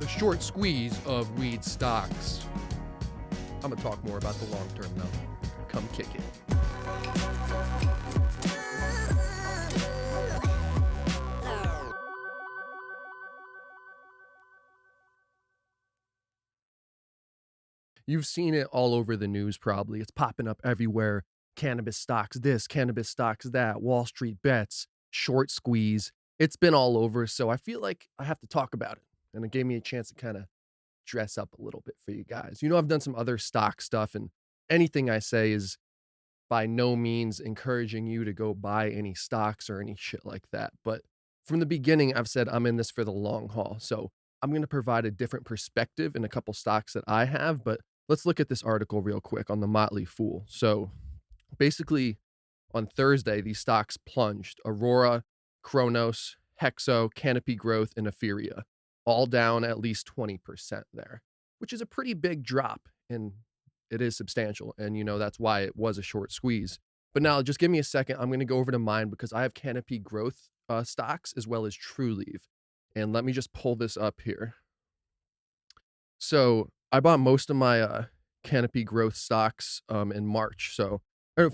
The short squeeze of weed stocks. I'm going to talk more about the long term though. Come kick it. You've seen it all over the news probably. It's popping up everywhere. Cannabis stocks this, cannabis stocks that, Wall Street bets, short squeeze. It's been all over. So I feel like I have to talk about it. And it gave me a chance to kind of dress up a little bit for you guys. I've done some other stock stuff, and anything I say is by no means encouraging you to go buy any stocks or any shit like that. But from the beginning, I've said I'm in this for the long haul. So I'm going to provide a different perspective in a couple stocks that I have. But let's look at this article real quick on the Motley Fool. So basically, on Thursday, these stocks plunged: Aurora, Kronos, Hexo, Canopy Growth, and Etheria, all down at least 20% there, which is a pretty big drop. And it is substantial. And, that's why it was a short squeeze. But now just give me a second. I'm going to go over to mine because I have Canopy Growth stocks as well as TrueLeaf. And let me just pull this up here. So I bought most of my Canopy Growth stocks in March. So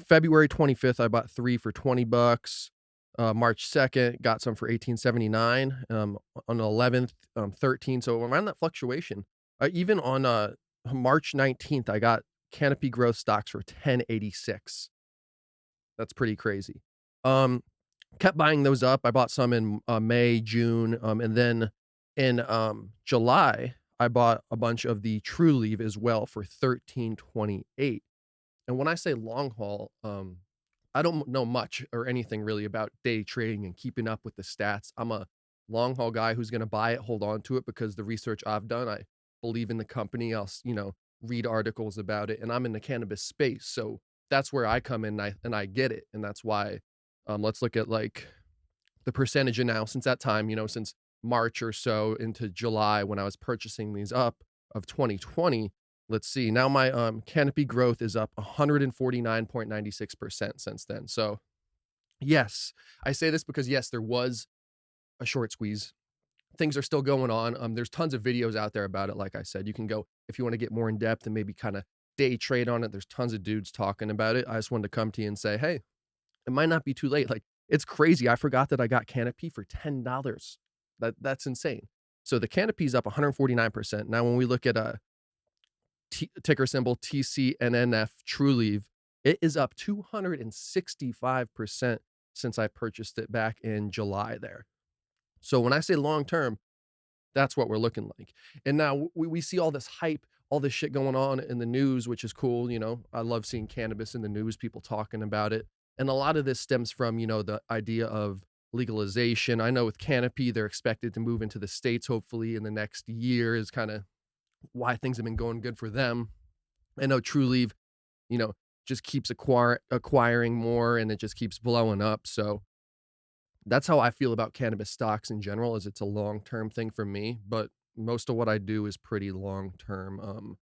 February 25th, I bought 3 for $20. March 2nd, got some for $18.79. On the 11th, 13. So around that fluctuation. Even on March 19th, I got Canopy Growth stocks for $10.86. That's pretty crazy. Kept buying those up. I bought some in May, June, and then in July, I bought a bunch of the TrueLeaf as well for $13.28. And when I say long haul, I don't know much or anything really about day trading and keeping up with the stats. I'm a long haul guy who's going to buy it, hold on to it because the research I've done, I believe in the company. I'll, read articles about it, and I'm in the cannabis space. So that's where I come in and I get it. And that's why, let's look at like the percentage now since that time, since March or so into July when I was purchasing these up of 2020. Let's see. Now my Canopy Growth is up 149.96% since then. So yes, I say this because yes, there was a short squeeze. Things are still going on. There's tons of videos out there about it. Like I said, you can go if you want to get more in depth and maybe kind of day trade on it. There's tons of dudes talking about it. I just wanted to come to you and say, hey, it might not be too late. Like, it's crazy. I forgot that I got Canopy for $10. That's insane. So the Canopy's up 149%. Now, when we look at a ticker symbol TCNNF TrueLeaf, it is up 265% since I purchased it back in July there. So when I say long term, that's what we're looking like. And now we see all this hype, all this shit going on in the news, which is cool. I love seeing cannabis in the news, people talking about it. And a lot of this stems from, the idea of legalization. I know with Canopy, they're expected to move into the States, hopefully in the next year, is kind of why things have been going good for them. I know TrueLeaf, just keeps acquiring more, and it just keeps blowing up. So that's how I feel about cannabis stocks in general, is it's a long-term thing for me, but most of what I do is pretty long-term,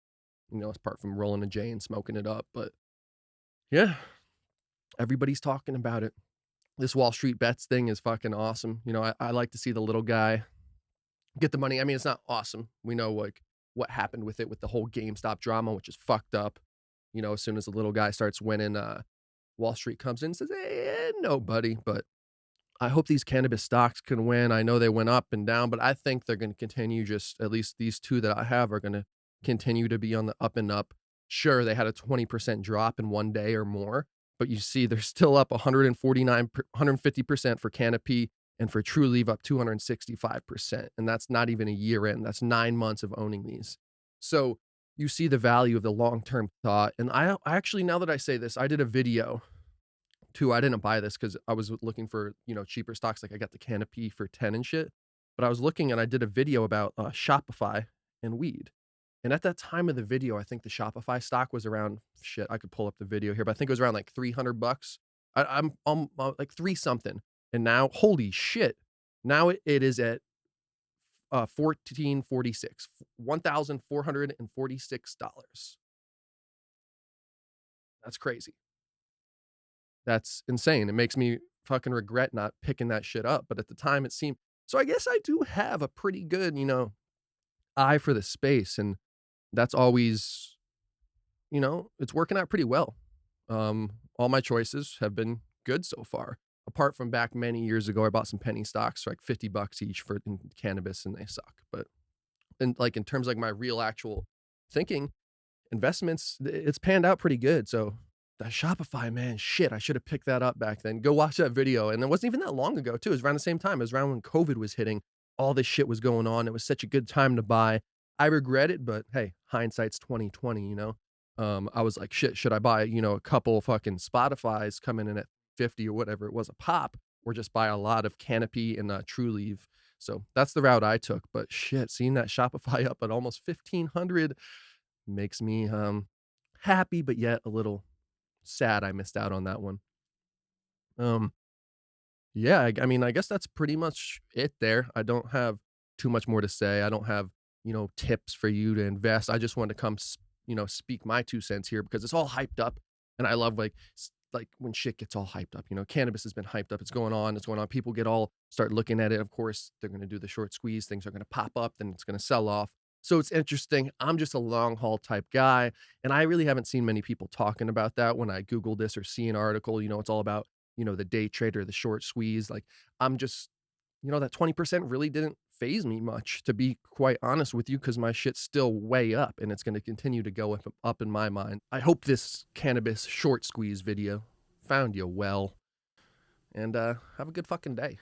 apart from rolling a J and smoking it up. But yeah, everybody's talking about it. This Wall Street bets thing is fucking awesome. I like to see the little guy get the money. I mean, it's not awesome. We know like what happened with it with the whole GameStop drama, which is fucked up. As soon as the little guy starts winning, Wall Street comes in and says, hey, no, buddy. But I hope these cannabis stocks can win. I know they went up and down, but I think they're going to continue. Just at least these two that I have are going to continue to be on the up and up. Sure, they had a 20% drop in one day or more, but you see they're still up 150% for Canopy, and for TrueLeaf up 265%. And that's not even a year in. That's 9 months of owning these. So you see the value of the long-term thought. And I actually, now that I say this, I did a video too. I didn't buy this because I was looking for, cheaper stocks. Like I got the Canopy for 10 and shit. But I was looking and I did a video about Shopify and weed. And at that time of the video, I think the Shopify stock was around, shit, I could pull up the video here, but I think it was around like $300. I'm like 3 something. And now, holy shit, now it is at 1446, $1,446. That's crazy. That's insane. It makes me fucking regret not picking that shit up. But at the time it seemed, so I guess I do have a pretty good, eye for the space, and that's always, it's working out pretty well. All my choices have been good so far. Apart from back many years ago, I bought some penny stocks for like 50 bucks each for in cannabis and they suck. But in terms of like my real actual thinking, investments, it's panned out pretty good. So that Shopify, man, shit, I should have picked that up back then. Go watch that video. And it wasn't even that long ago, too. It was around the same time. It was around when COVID was hitting. All this shit was going on. It was such a good time to buy. I regret it, but hey, hindsight's 2020. I was like, shit, should I buy, a couple fucking Spotify's coming in at 50 or whatever it was a pop, or just buy a lot of Canopy and True Leave? So that's the route I took. But shit, seeing that Shopify up at almost 1500 makes me happy, but yet a little sad I missed out on that one. Um, yeah, I mean, I guess that's pretty much it there. I don't have too much more to say. I don't have, tips for you to invest. I just want to come, speak my 2 cents here because it's all hyped up, and I love like when shit gets all hyped up. Cannabis has been hyped up. It's going on. It's going on. People get all start looking at it. Of course, they're going to do the short squeeze. Things are going to pop up. Then it's going to sell off. So it's interesting. I'm just a long haul type guy, and I really haven't seen many people talking about that. When I Google this or see an article, it's all about the day trader, the short squeeze. Like I'm just, that 20% really didn't phase me much, to be quite honest with you, because my shit's still way up and it's going to continue to go up in my mind. I hope this cannabis short squeeze video found you well, and have a good fucking day.